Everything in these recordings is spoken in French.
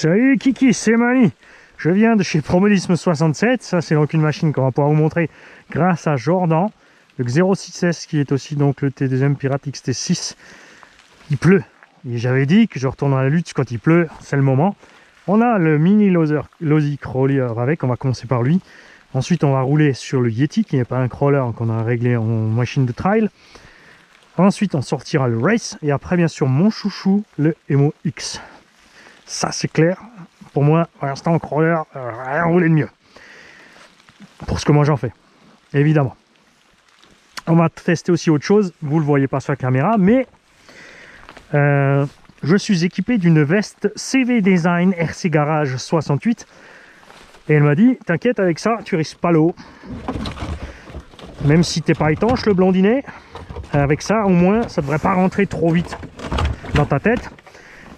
Salut Kiki, c'est Mani. Je viens de chez Promodisme 67. Ça, c'est donc une machine qu'on va pouvoir vous montrer grâce à Jordan, le 06S qui est aussi donc le T2M Pirate XT6. Il pleut. Et j'avais dit que je retournerai à la lutte quand il pleut, c'est le moment. On a le mini Lozy Crawler avec, on va commencer par lui. Ensuite, on va rouler sur le Yeti qui n'est pas un crawler qu'on a réglé en machine de trail. Ensuite, on sortira le Race et après, bien sûr, mon chouchou, le Emo X. Ça, c'est clair. Pour moi, pour l'instant, en crawler, rien rouler de mieux. Pour ce que moi j'en fais, évidemment. On va tester aussi autre chose. Vous ne le voyez pas sur la caméra, mais je suis équipé d'une veste CV Design RC Garage 68. Et elle m'a dit, t'inquiète, avec ça, tu risques pas l'eau. Même si t'es pas étanche, le blondinet, avec ça, au moins, ça devrait pas rentrer trop vite dans ta tête.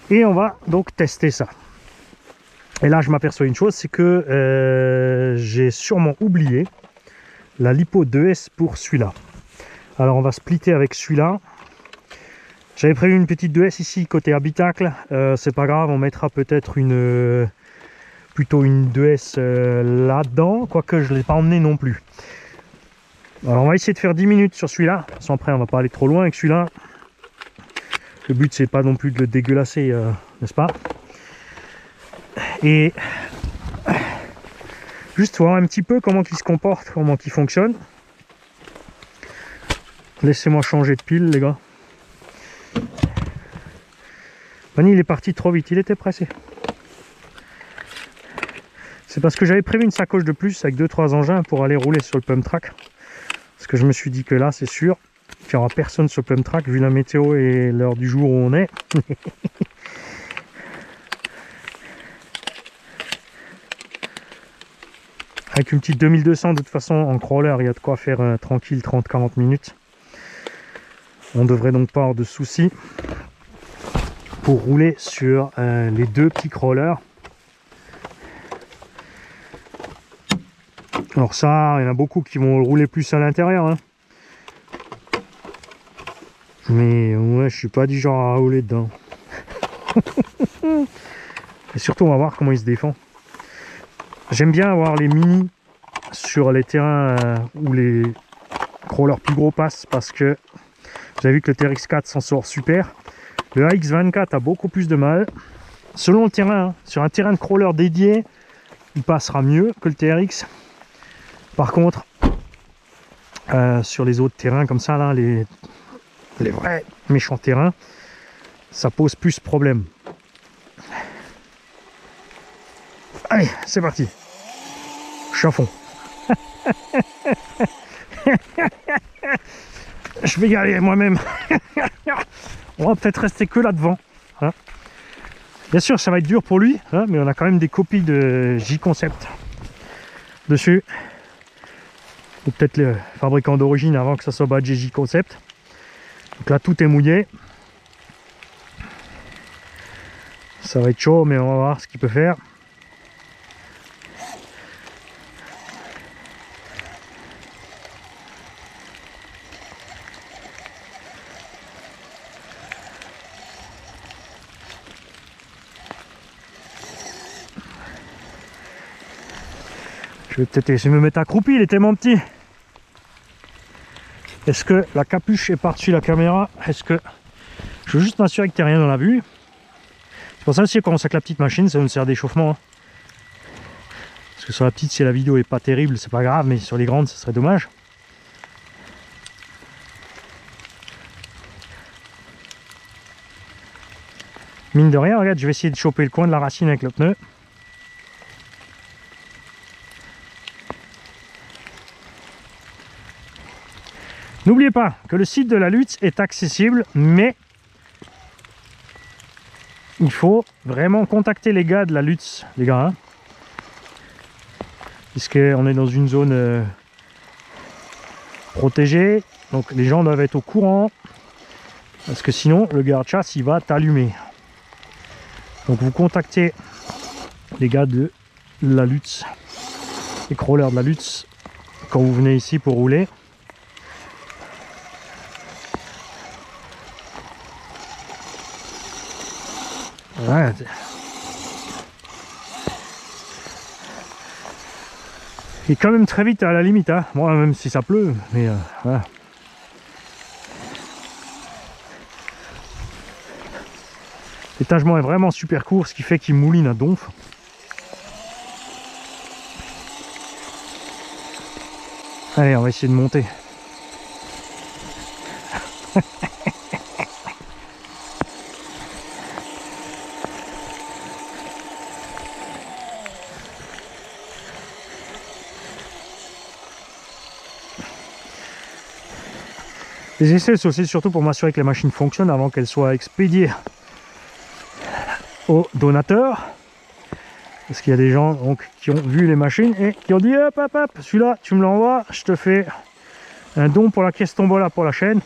Et on va donc tester ça. Et là, je m'aperçois une chose, c'est que j'ai sûrement oublié la Lipo 2S pour celui-là. Alors, on va splitter avec celui-là. J'avais prévu une petite 2S ici, côté habitacle. C'est pas grave, on mettra peut-être plutôt une 2S là-dedans, quoique je ne l'ai pas emmené non plus. Alors, on va essayer de faire 10 minutes sur celui-là. Sans après, on va pas aller trop loin avec celui-là. Le but, c'est pas non plus de le dégueulasser, n'est-ce pas? Et juste voir un petit peu comment il se comporte, comment il fonctionne. Laissez-moi changer de pile, les gars. Manny, il est parti trop vite, il était pressé. C'est parce que j'avais prévu une sacoche de plus avec 2-3 engins pour aller rouler sur le pump track. Parce que je me suis dit que là, c'est sûr qu'il n'y aura personne sur le pump track vu la météo et l'heure du jour où on est. Avec une petite 2200, de toute façon, en crawler, il y a de quoi faire tranquille 30-40 minutes. On devrait donc pas avoir de soucis pour rouler sur les deux petits crawlers. Alors ça, il y en a beaucoup qui vont rouler plus à l'intérieur. Hein. Mais ouais, je suis pas du genre à rouler dedans. Et surtout, on va voir comment il se défend. J'aime bien avoir les mini sur les terrains où les crawlers plus gros passent parce que vous avez vu que le TRX4 s'en sort super. Le AX24 a beaucoup plus de mal. Selon le terrain, hein, sur un terrain de crawler dédié, il passera mieux que le TRX. Par contre, sur les autres terrains comme ça, là, les vrais méchants terrains, ça pose plus de problème. Allez, c'est parti. Je suis à fond. Je vais y aller moi-même. On va peut-être rester que là devant. Hein. Bien sûr, ça va être dur pour lui, hein, mais on a quand même des copies de J-Concept dessus. Ou peut-être le fabricant d'origine avant que ça soit badgé J-Concept. Donc là, tout est mouillé. Ça va être chaud, mais on va voir ce qu'il peut faire. Je vais peut-être essayer de me mettre accroupi, il est tellement petit. Est-ce que la capuche est par-dessus la caméra? Est-ce que... Je veux juste m'assurer que tu n'as rien dans la vue. C'est pour ça aussi qu'on commence avec la petite machine, ça nous sert d'échauffement. Hein. Parce que sur la petite, si la vidéo est pas terrible, c'est pas grave, mais sur les grandes, ce serait dommage. Mine de rien, regarde, je vais essayer de choper le coin de la racine avec le pneu. N'oubliez pas que le site de la Lutz est accessible, mais il faut vraiment contacter les gars de la Lutz, les gars. Hein, puisqu'on est dans une zone protégée, donc les gens doivent être au courant, parce que sinon le garde-chasse il va t'allumer. Donc vous contactez les gars de la Lutz, les crawlers de la Lutz, quand vous venez ici pour rouler. Ouais. Et quand même très vite à la limite, hein. Moi même si ça pleut, mais voilà. L'étagement est vraiment super court, ce qui fait qu'il mouline à donf. Allez, on va essayer de monter. Les essais, c'est aussi surtout pour m'assurer que les machines fonctionnent avant qu'elles soient expédiées aux donateurs. Parce qu'il y a des gens donc, qui ont vu les machines et qui ont dit hop hop hop, celui-là tu me l'envoies, je te fais un don pour la caisse tombola pour la chaîne.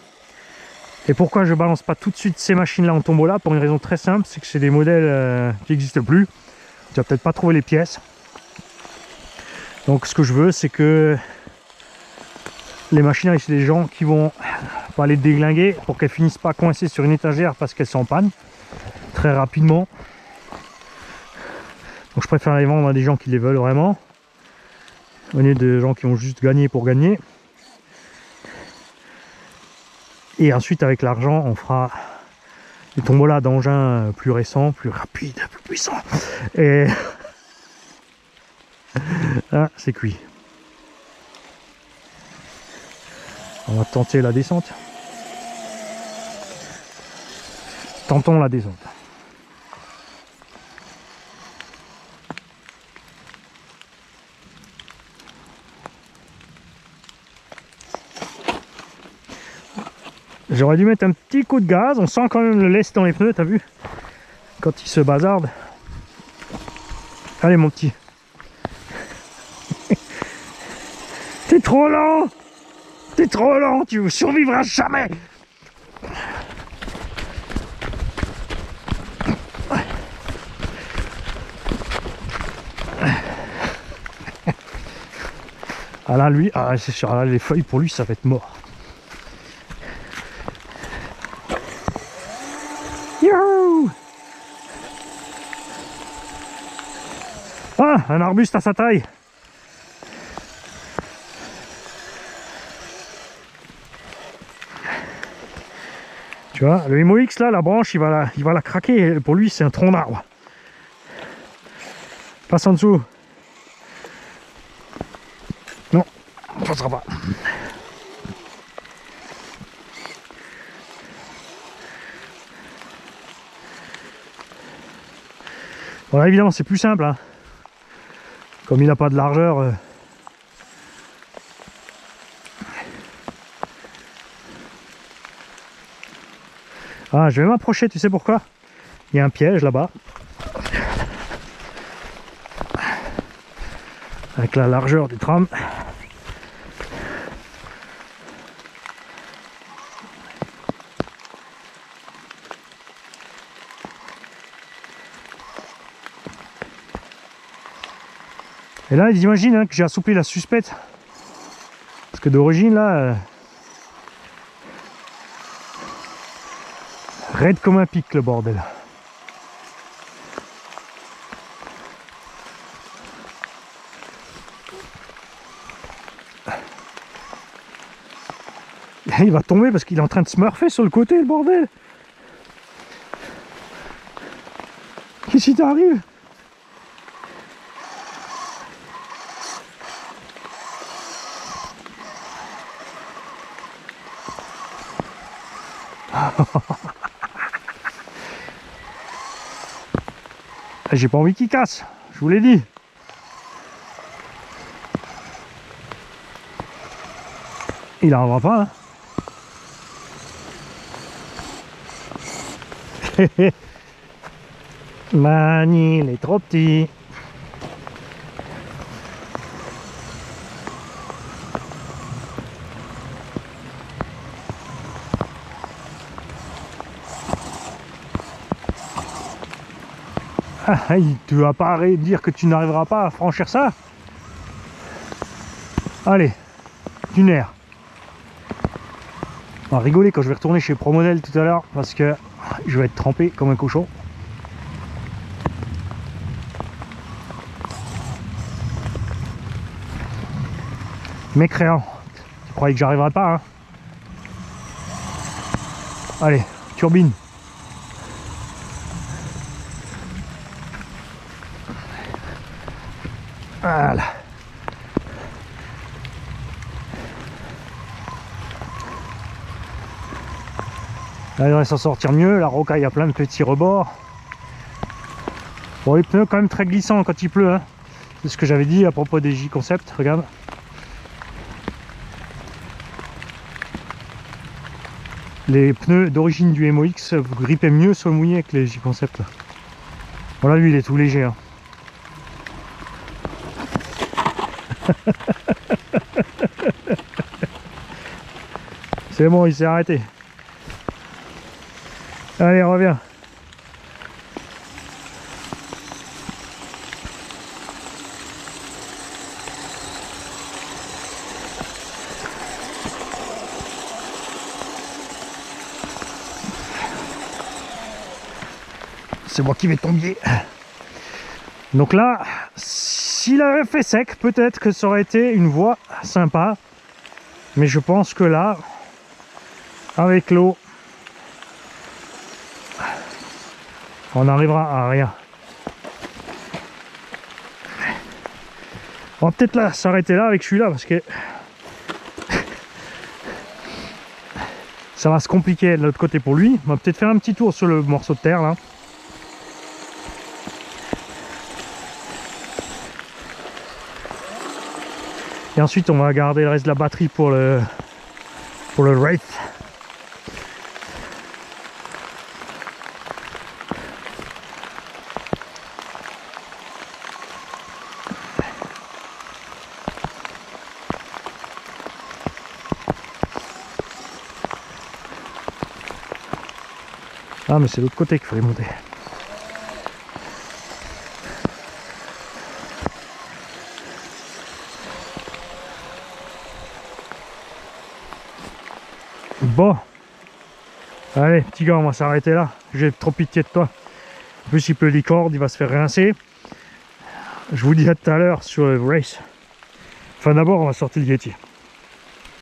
Et pourquoi je balance pas tout de suite ces machines là en tombola? Pour une raison très simple, c'est que c'est des modèles qui n'existent plus. Tu vas peut-être pas trouver les pièces. Donc ce que je veux, c'est que les machines, c'est des gens qui vont pas les déglinguer pour qu'elles finissent pas coincées sur une étagère parce qu'elles sont en panne très rapidement. Donc je préfère les vendre à des gens qui les veulent vraiment, au lieu de gens qui ont juste gagné pour gagner. Et ensuite avec l'argent on fera des tombolas d'engins plus récents, plus rapides, plus puissants. Et là c'est cuit. On va tenter la descente. Tentons la descente. J'aurais dû mettre un petit coup de gaz, on sent quand même le lest dans les pneus, t'as vu? Quand il se bazarde. Allez mon petit. T'es trop lent! T'es trop lent, tu survivras jamais! Ah là lui, ah c'est sûr, là, les feuilles pour lui ça va être mort. Youhou! Ah, un arbuste à sa taille. Tu vois, le MOX là, la branche, il va la craquer. Pour lui, c'est un tronc d'arbre. Passe en dessous. Non, on ne passera pas. Bon, là, évidemment, c'est plus simple. Hein. Comme il n'a pas de largeur. Ah, je vais m'approcher, tu sais pourquoi? Il y a un piège là-bas. Avec la largeur du tram. Et là, ils imaginent hein, que j'ai assoupli la suspette. Parce que d'origine, là... raide comme un pic, le bordel. Il va tomber parce qu'il est en train de se smurfer sur le côté, le bordel. Qu'est-ce qui t'arrive? J'ai pas envie qu'il casse, je vous l'ai dit. Il n'arrivera pas. Hein. Mani, il est trop petit. Ah, tu vas pas dire que tu n'arriveras pas à franchir ça. Allez, d'une aire. On va rigoler quand je vais retourner chez Promodel tout à l'heure parce que je vais être trempé comme un cochon. Mécréant. Tu croyais que j'arriverais pas, hein? Allez, turbine. Voilà. Là, il devrait s'en sortir mieux. La rocaille a plein de petits rebords. Bon, les pneus quand même très glissants quand il pleut, hein. C'est ce que j'avais dit à propos des J-Concept. Regarde. Les pneus d'origine du MOX grippaient mieux sur le mouillé que les J-Concept. Voilà, lui il est tout léger, hein. C'est bon, il s'est arrêté. Allez, reviens. C'est moi qui vais tomber. Donc là, s'il avait fait sec, peut-être que ça aurait été une voie sympa. Mais je pense que là, avec l'eau, on n'arrivera à rien. On va peut-être là s'arrêter là avec celui-là parce que ça va se compliquer de l'autre côté pour lui. On va peut-être faire un petit tour sur le morceau de terre là. Et ensuite on va garder le reste de la batterie pour le Wraith. Ah mais c'est l'autre côté qu'il fallait monter. Bon, allez petit gars, on va s'arrêter là. J'ai trop pitié de toi. En plus il pleut les cordes, il va se faire rincer. Je vous dis à tout à l'heure sur le race. Enfin d'abord on va sortir le Yeti.